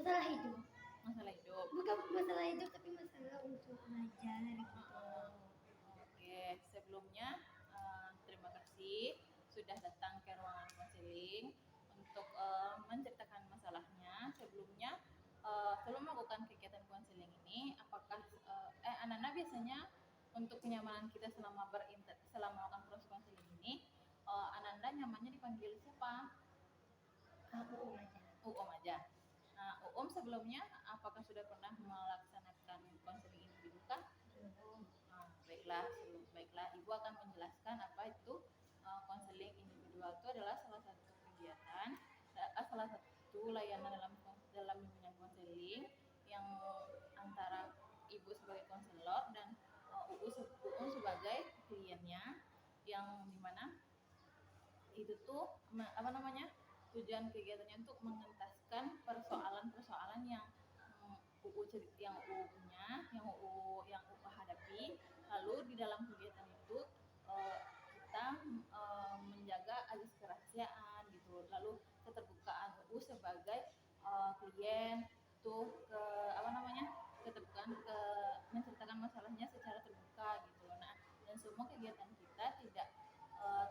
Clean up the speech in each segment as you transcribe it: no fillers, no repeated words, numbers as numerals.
masalah hidup. Masalah hidup. Bukan masalah hidup tapi masalah untuk belajar gitu. Oke, sebelumnya terima kasih sudah datang ke ruangan konseling untuk menceritakan masalahnya. Sebelumnya sebelum melakukan kegiatan konseling ini, apakah Ananda biasanya untuk kenyamanan kita selama melakukan proses konseling ini, Ananda nyamannya dipanggil siapa? Uum aja. Uum aja. Nah, Uum sebelumnya apakah sudah pernah melaksanakan konseling individu kah? Baiklah, Ibu akan menjelaskan apa itu konseling individual. Itu adalah salah satu kegiatan, salah satu layanan dalam bimbingan konseling yang antara Ibu sebagai konselor dan Uum sebagai kliennya, yang dimana itu tuh tujuan kegiatannya untuk mengentaskan persoalan-persoalan yang UU hadapi. Lalu di dalam kegiatan itu kita menjaga azas kerahasiaan gitu, lalu keterbukaan UU sebagai klien tuh keterbukaan menceritakan masalahnya secara terbuka gitu. Nah, dan semua kegiatan kita tidak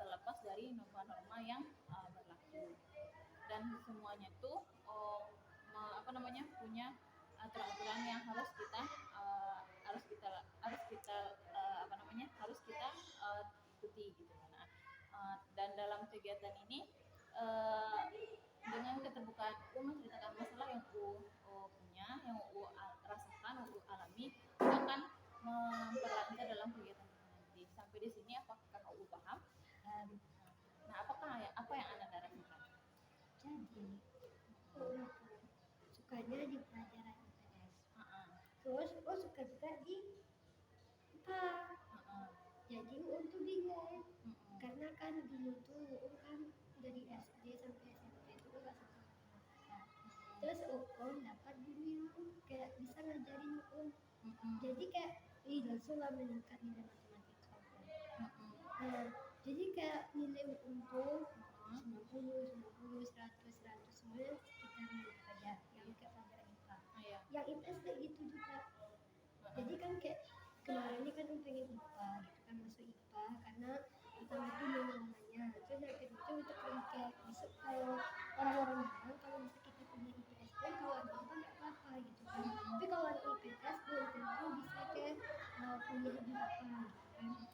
terlepas dari norma-norma yang berlaku, dan semuanya tuh punya aturan-aturan yang harus kita ikuti gitu. Nah, dan dalam kegiatan ini dengan keterbukaan menceritakan masalah yang punya, yang rasakan, alami, itu akan memperlancar dalam kegiatan ini nanti. Sampai di sini apakah paham? Nah, apa yang Anda rasakan? Jadi sukanya di pelajaran IPS. Terus suka juga di IPA. Jadi tuh bingung. Karena kan dulu tuh kan dari SD sampai SMP itu gak suka matematika. Terus dapat guru yang kayak bisa ngajarin jadi kayak langsung lah meningkat nilai matematika. Nah, jadi kayak nilai tuh 90, 100 semuanya sekitar mirip aja yang kayak pelajaran IPA. Yang IPS kayak gitu juga. Jadi kan kayak kemarin ini kan pengen IPA gitu kan, masuk IPA karena pertama itu namanya, terus yang kedua itu untuk kayak besok kalau orang-orang bilang kalau bisa kita punya IPS pun kalau ada IPA nggak apa-apa gitu kan. Tapi kalau ada IPS belum tentu bisa kayak kuliah di IPA gitu kan.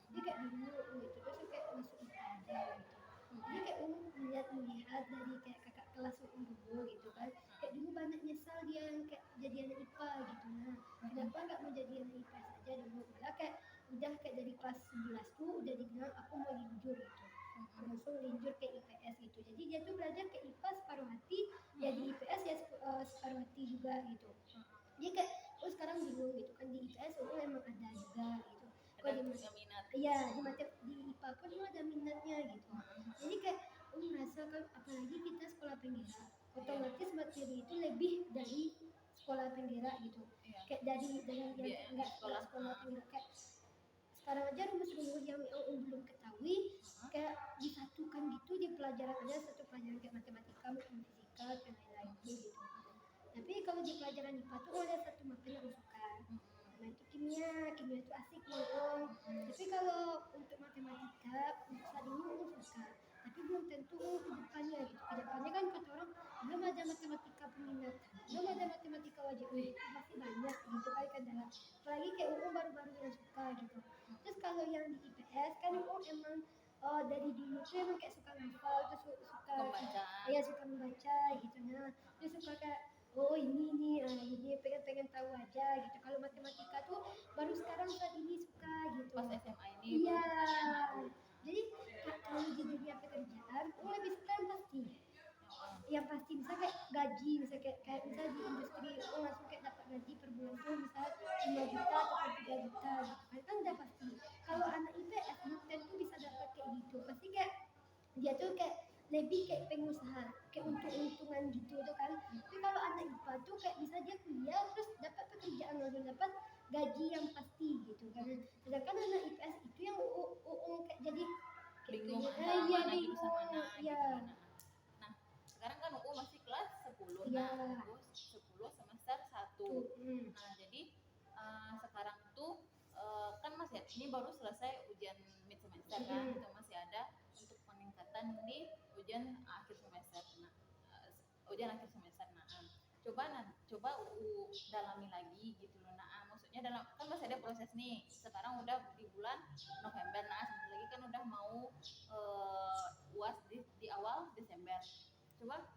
Jadi kayak dulu gitu terus kayak masuk IPA aja gitu. Jadi kayak melihat dari kayak kakak kelas dulu gitu kan, kayak dulu banyak nyesal dia yang kayak jadi anak IPA gitu. Nah, kenapa nggak mau jadi anak IPS aja dulu, malah kayak udah kayak dari kelas 11 tuh udah dibilang aku mau linjur gitu, langsung linjur ke IPS gitu. Jadi dia tuh belajar ke IPA separuh hati, ya di IPS ya separuh hati juga gitu. Jadi kayak sekarang bingung gitu kan, di IPS emang ada juga gitu. Kok di minat? Iya, di IPA pun ada minatnya gitu. Jadi kayak merasa kan, apalagi kita sekolah penggerak, otomatis materi itu lebih dari sekolah penggerak gitu. Kayak dari yang enggak sekolah penggerak, kayak sekarang aja rumus-rumus yang belum ketahui kayak disatukan gitu di pelajaran aja, satu pelajaran kayak matematika, fisika, dan lain-lain gitu. Tapi kalau di pelajaran IPA tuh ada satu materi yang suka, nah itu kimia itu asik loh. Tapi kalau untuk matematika saat ini aku suka, tapi belum tentu kedepannya gitu. Kedepannya kan kata orang belum ada matematika peminatan, belum ada matematika wajib, masih banyak gitu kan dalam, apalagi kayak baru-baru yang suka gitu. Terus kalau yang di IPS kan emang dari dulu tuh emang kayak suka ngafal, terus suka membaca, suka membaca gitu. Nah, terus suka kayak ini pengen tahu aja gitu. Kalau matematika tuh baru sekarang saat ini suka gitu. Pas SMA ini. Iya. Jadi kalau di dunia pekerjaan, lebih suka yang pasti. Yang pasti bisa kayak gaji, bisa kayak bisa di industri langsung kayak dapat gaji per bulan tuh bisa 5 juta atau 3 juta gitu kan udah pasti. Kalau anak IPS tentu bisa dapat kayak gitu. Pasti kayak dia tuh kayak lebih kayak pengusaha, kayak untung-untungan gitu tuh kan. Tapi kalau anak IPA tuh kayak bisa dia kuliah terus dapat pekerjaan, langsung dapat gaji yang pasti gitu kan. Sedangkan anak IPS itu yang kayak jadi bingung mana jurusan mana ya. Nah, sekarang kan UU masih kelas 10. Ya. Nah, UU 10 dulu semester 1. Nah, jadi sekarang tuh kan masih ini baru selesai ujian mid semester kan, itu masih ada untuk peningkatan di ujian akhir semester. Nah, ujian akhir semester. Nah, coba dalami lagi gitu loh. Nah, maksudnya dalam kan masih ada proses nih. Sekarang udah di bulan November. Nah, sebentar lagi kan udah mau UAS di awal Desember. Coba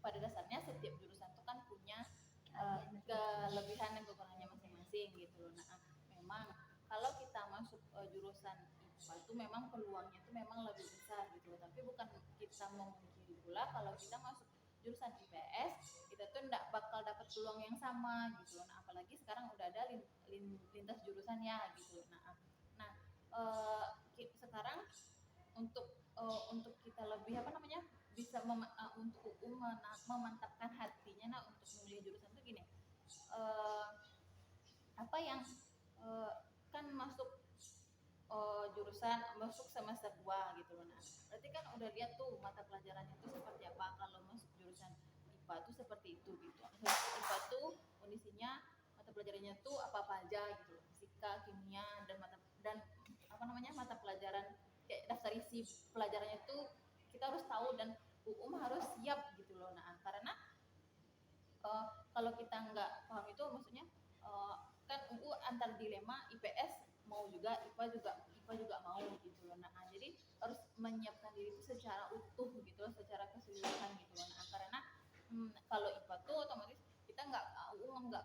pada dasarnya setiap jurusan itu kan punya kelebihan dan kekurangannya masing-masing gitu loh. Nah, memang kalau kita masuk jurusan IPA itu memang peluangnya itu memang lebih besar gitu loh. Tapi bukan kita memungkiri pula kalau kita masuk jurusan IPS kita tuh enggak bakal dapat peluang yang sama gitu loh. Nah, apalagi sekarang udah ada lintas jurusan ya gitu loh. Nah, sekarang untuk kita lebih apa namanya bisa untuk memantapkan hatinya nah untuk memilih jurusan tuh gini, apa yang kan masuk jurusan masuk semester 2 gitu loh. Nah, berarti kan udah lihat tuh mata pelajarannya tuh seperti apa. Kalau masuk jurusan IPA tuh seperti itu gitu. IPA tuh kondisinya mata pelajarannya tuh apa-apa aja gitu loh. Fisika, kimia dan apa namanya mata pelajaran kayak daftar isi pelajarannya tuh kita harus tahu dan harus siap gitu loh. Nah, karena kalau kita nggak paham itu maksudnya kan antar dilema IPS mau juga IPA juga mau gitu loh. Nah, jadi harus menyiapkan diri itu secara utuh gitu loh, secara keseluruhan gitu loh. Nah, karena kalau IPA tuh otomatis kita nggak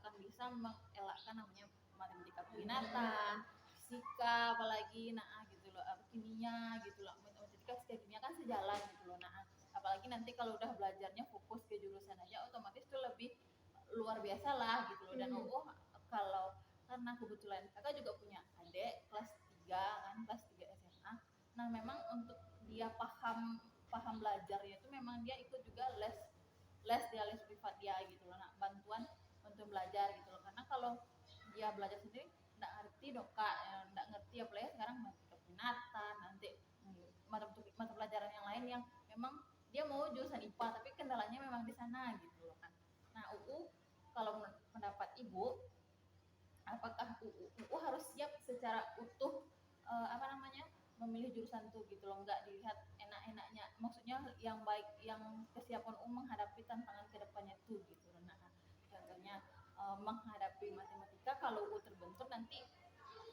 akan bisa mengelakkan namanya matematika peminatan, fisika apalagi gitu loh, kimia gitu loh. Matematika fisika kimia kan sejalan gitu loh. Nah, apalagi nanti kalau udah belajarnya fokus ke jurusan aja otomatis tuh lebih luar biasa lah gitu loh. Dan kalau karena kebetulan kakak juga punya adik kelas 3 kan, kelas 3 SMA. Nah, memang untuk dia paham belajarnya itu memang dia ikut juga les privat dia gitu loh. Nah, bantuan belajar gitu loh. Karena kalau dia belajar sendiri nggak ngerti dong kak, nggak ngerti apalagi sekarang matematika peminatan nanti mata pelajaran yang lain yang memang dia mau jurusan IPA tapi kendalanya memang di sana gitu loh kan. Nah, kalau pendapat ibu, apakah harus siap secara utuh apa namanya memilih jurusan tuh gitu loh, nggak dilihat enak-enaknya, maksudnya yang baik yang kesiapan menghadapi tantangan kedepannya tuh gitu loh. Nah, contohnya menghadapi matematika kalau terbentur nanti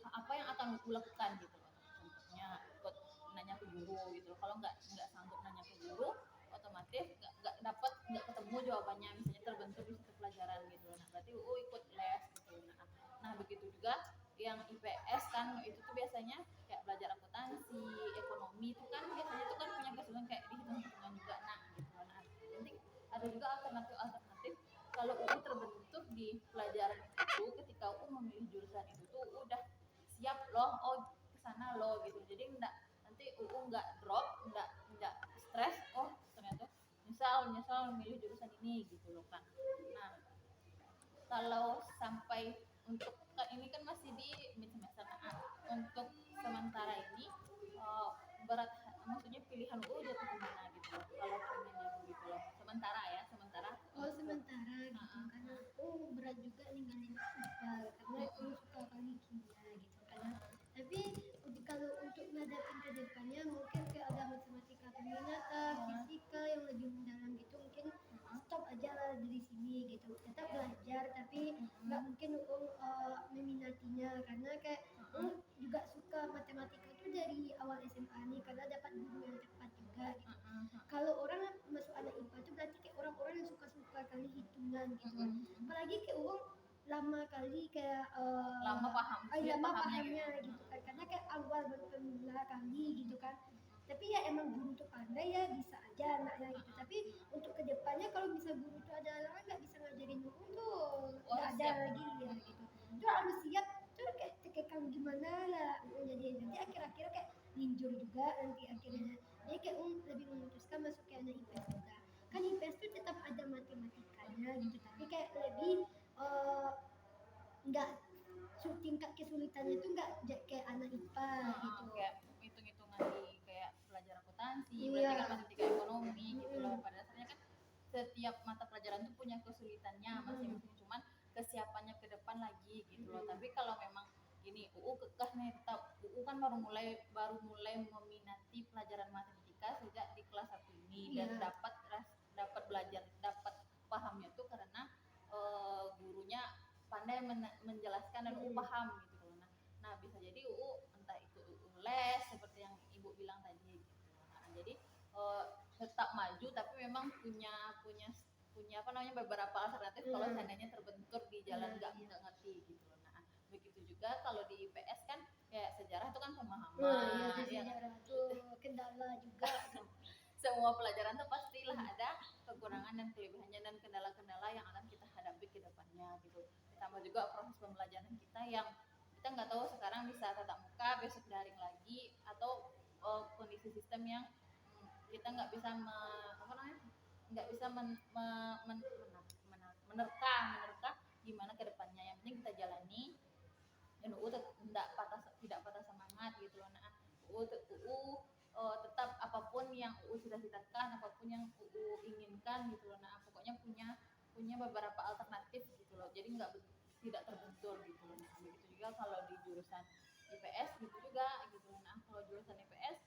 apa yang akan lakukan gitu loh. Contohnya ikut nanya ke guru gitu loh. Kalau nggak sanggup nanya ke guru otomatis nggak ketemu jawabannya, misalnya terbentur di satu pelajaran gitu loh. Nah, berarti ikut les gitu loh. Nah, begitu juga yang IPS kan itu tuh biasanya kayak belajar akuntansi, ekonomi itu kan biasanya itu kan punya kesulitan kayak dihitung-hitungan juga. Nah, gitu loh. Nah, nanti ada juga alternatif kalau terbentur di pelajaran itu ketika memilih jurusan itu tuh udah siap loh, kesana loh gitu. Jadi nanti nggak drop, nggak stres, ternyata nyesal memilih jurusan ini gitu loh kan. Nah, kalau sampai untuk ini kan masih di mid semester. Nah, untuk sementara ini berat maksudnya pilihan jatuh kemana gitu loh kalau pengennya begitu loh sementara sementara gitu karena aku berat juga ninggalin IPA karena aku suka kali kimia gitu karena tapi kalau untuk ngadapin ke depannya mungkin kayak ada matematika peminatan, fisika yang lebih mendalam gitu mungkin stop aja lah dari sini gitu, tetap belajar tapi nggak mungkin meminatinya karena kayak juga suka matematika tuh dari awal SMA nih karena dapat guru yang tepat juga gitu. Kalau orang masuk anak IPA tuh berarti kayak orang-orang yang suka kali hitungan gitu. Apalagi kayak orang lama kali kayak lama pahamnya gitu kan karena kayak awal pemula kali gitu kan. Tapi ya emang guru tuh pandai ya bisa aja anaknya gitu. Tapi untuk kedepannya kalau bisa guru tuh ada orang nggak bisa ngajarin tuh nggak ada lagi ya gitu. Itu harus siap tuh kayak tekekan gimana lah jadi nanti akhir-akhir kayak linjur juga nanti akhirnya. Jadi kayak lebih memutuskan masuk ke anak IPS juga. Kan IPS tuh tetap ada matematikanya gitu tapi kayak lebih nggak tingkat kesulitannya itu nggak kayak anak IPA gitu. Kayak hitung-hitungan di kayak belajar akuntansi, berarti kan matematika ekonomi gitu loh. Pada dasarnya kan tiap mata pelajaran tuh punya kesulitannya masing-masing, cuman kesiapannya ke depan lagi gitu loh. Tapi kalau memang gini, UU kekeh nih, tetap UU kan baru mulai meminati pelajaran matematika sejak di kelas 1 ini, dan dapat belajar, dapat pahamnya tuh karena gurunya pandai menjelaskan dan UU paham gitu loh. Nah, bisa jadi UU entah itu UU les seperti yang Ibu bilang tadi gitu. Nah, jadi tetap maju tapi memang punya apa namanya, beberapa alternatif kalau seandainya terbentur di jalan nggak ngerti gitu loh. Nah, begitu juga kalau di IPS kan kayak sejarah itu kan pemahaman, sejarah itu kendala juga. Semua pelajaran tuh pastilah ada kekurangan dan kelebihannya dan kendala-kendala yang akan kita hadapi ke depannya gitu. Ditambah juga proses pembelajaran kita yang kita nggak tahu sekarang bisa tatap muka, besok daring lagi, atau kondisi sistem yang kita nggak bisa menerka gimana ke depannya. Yang penting kita jalani, dan UU tidak patah semangat gitu loh. Nah, UU tetap apapun yang UU cita-citakan, apapun yang UU inginkan gitu loh. Nah, pokoknya punya beberapa alternatif gitu loh. Jadi tidak terbentur gitu loh. Nah, begitu juga kalau di jurusan IPS gitu juga gitu loh. Nah, kalau jurusan IPS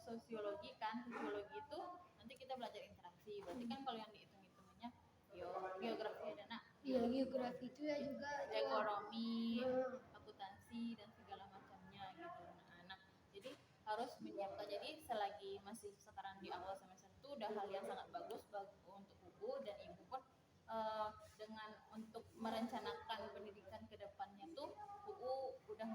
sosiologi kan, sosiologi itu nanti kita belajar interaksi. Berarti kan kalau yang dihitung-hitungannya geografi ada, nah geografi itu ya juga ekonomi, akuntansi dan segala macamnya gitu. Nah, jadi harus menyiapkan. Jadi selagi masih sekarang di awal semester itu udah hal yang sangat bagus untuk UU, dan Ibu pun dengan untuk merencanakan pendidikan ke depannya tuh UU udah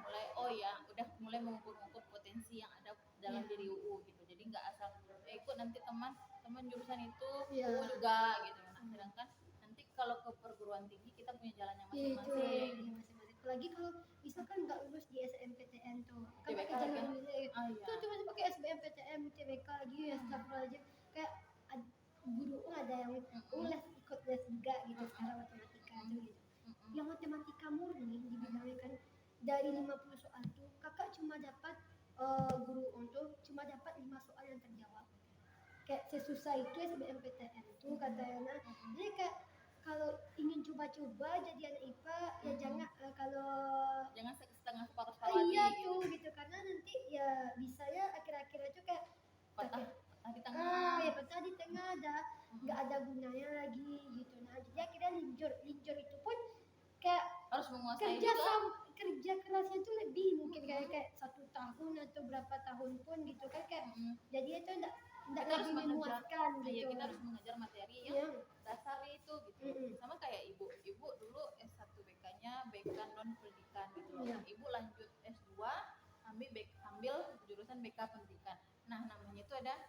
mulai mengukur potensi yang ada dalam diri UU gitu. Jadi nggak asal ikut nanti teman jurusan itu UU juga gitu. Nah, sedangkan nanti kalau ke perguruan tinggi kita punya jalannya masing-masing. Apalagi kalau misalkan nggak lulus di SNMPTN tuh kan TBK pakai jalur kan? nilai tuh cuma pakai SBMPTN, TBK lagi ya, astagfirullahaladzim. Kayak guru ada yang ikut les juga gitu sekarang matematika tuh gitu. Yang matematika murni dibilangnya kan dari 50 soal tuh kakak cuma dapat guru untuk cuma dapat 5 soal yang terjawab. Kayak sesusah itu SBMPTN tuh katanya. Jadi kayak kalau ingin coba-coba jadi anak IPA ya jangan jangan setengah separuh iya tuh gitu, karena nanti ya bisa ya akhir-akhirnya tuh kayak patah di tengah. Ya patah di tengah, nggak ada gunanya lagi gitu. Nah jadi akhirnya linjur itu pun kayak harus menguasai kerja kerasnya tuh lebih mungkin kayak 1 tahun atau berapa tahun pun gitu kan kayak jadi itu enggak lebih memuaskan gitu. Kita harus mengajar materi yang dasar itu gitu. Sama kayak ibu dulu S1 BK-nya BK non pendidikan gitu loh. Ibu lanjut S2 ambil jurusan BK pendidikan. Nah, namanya itu ada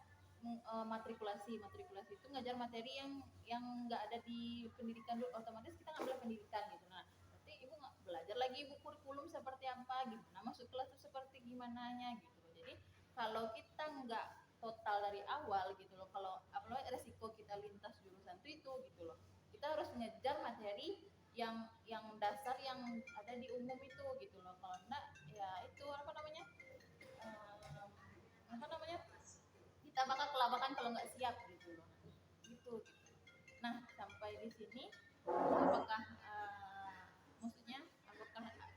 matrikulasi itu ngajar materi yang nggak ada di pendidikan dulu, otomatis kita ngambil pendidikan gitu. Nah, berarti ibu belajar lagi ibu kurikulum seperti apa gitu. Nah, masuk kelas itu seperti gimana nya gitu loh. Jadi kalau kita nggak total dari awal gitu loh, kalau apalagi resiko kita lintas jurusan itu gitu loh, kita harus ngejar materi yang dasar yang ada di umum itu gitu loh. Kalau enggak ya itu apa namanya kita bakal kelabakan kalau nggak siap gitu loh. Gitu. Nah, sampai di sini apakah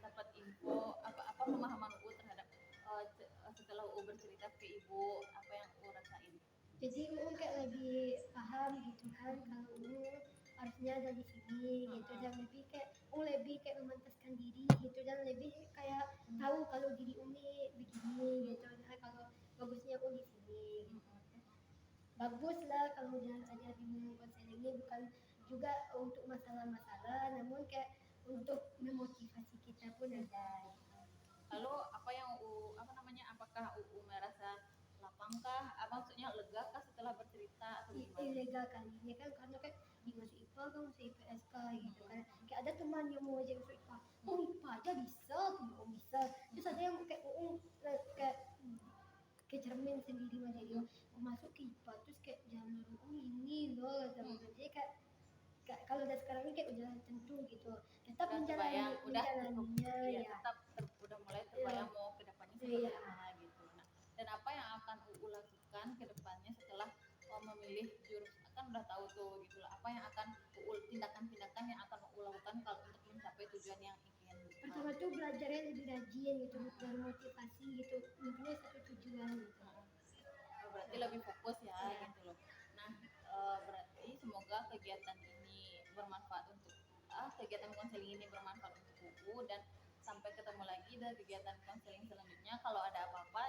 dapat info apa pemahaman UU terhadap setelah UU bercerita ke Ibu apa yang UU rasain? Jadi UU kayak lebih paham gitu kan kalau UU harusnya ada di sini gitu, dan lebih kayak memantaskan diri gitu, dan lebih kayak tahu kalau diri Umi begini gitu. Nah, kalau bagusnya UU di sini gitu. Bagus lah kalau udah ada di konseling ini, bukan juga untuk masalah-masalah namun kayak untuk memotivasi kita pun ada. Lalu apa yang apakah UU merasa lapangkah? Maksudnya legakah setelah bercerita atau gimana? Lega kali ini kan karena kan di masuk IPA kan masuk IPSK gitu kan. Kayak ada teman yang mau aja masuk IPA. Oh IPA aja bisa, oh bisa. Terus ada yang kayak kayak cermin sendiri aja dia masuk ke IPA terus kayak jangan ini loh jadi kayak kalau udah sekarang ini kayak udah tentu gitu, tetap menjalaninya tetap udah mulai terbayang mau ke depannya seperti apa gitu. Nah, dan apa yang akan memilih jurusan, kan udah tahu tuh gitu lah apa yang akan tindakan-tindakan yang akan aku lakukan kalau untuk mencapai tujuan yang ingin. Pertama tuh belajarnya lebih rajin gitu, bermotivasi gitu, mempunyai satu tujuan gitu. Berarti lebih fokus ya, gitu loh. Nah, berarti semoga kegiatan ini bermanfaat untuk kegiatan konseling ini bermanfaat untukku, dan sampai ketemu lagi dari kegiatan konseling selanjutnya. Kalau ada apa-apa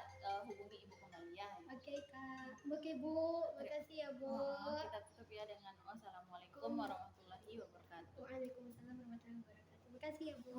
hubungi ibu kembali ya. Oke Kak, oke Bu, makasih ya Bu. Kita tutup ya dengan wassalamualaikum warahmatullahi wabarakatuh. Waalaikumsalam warahmatullahi wabarakatuh. Makasih ya Bu.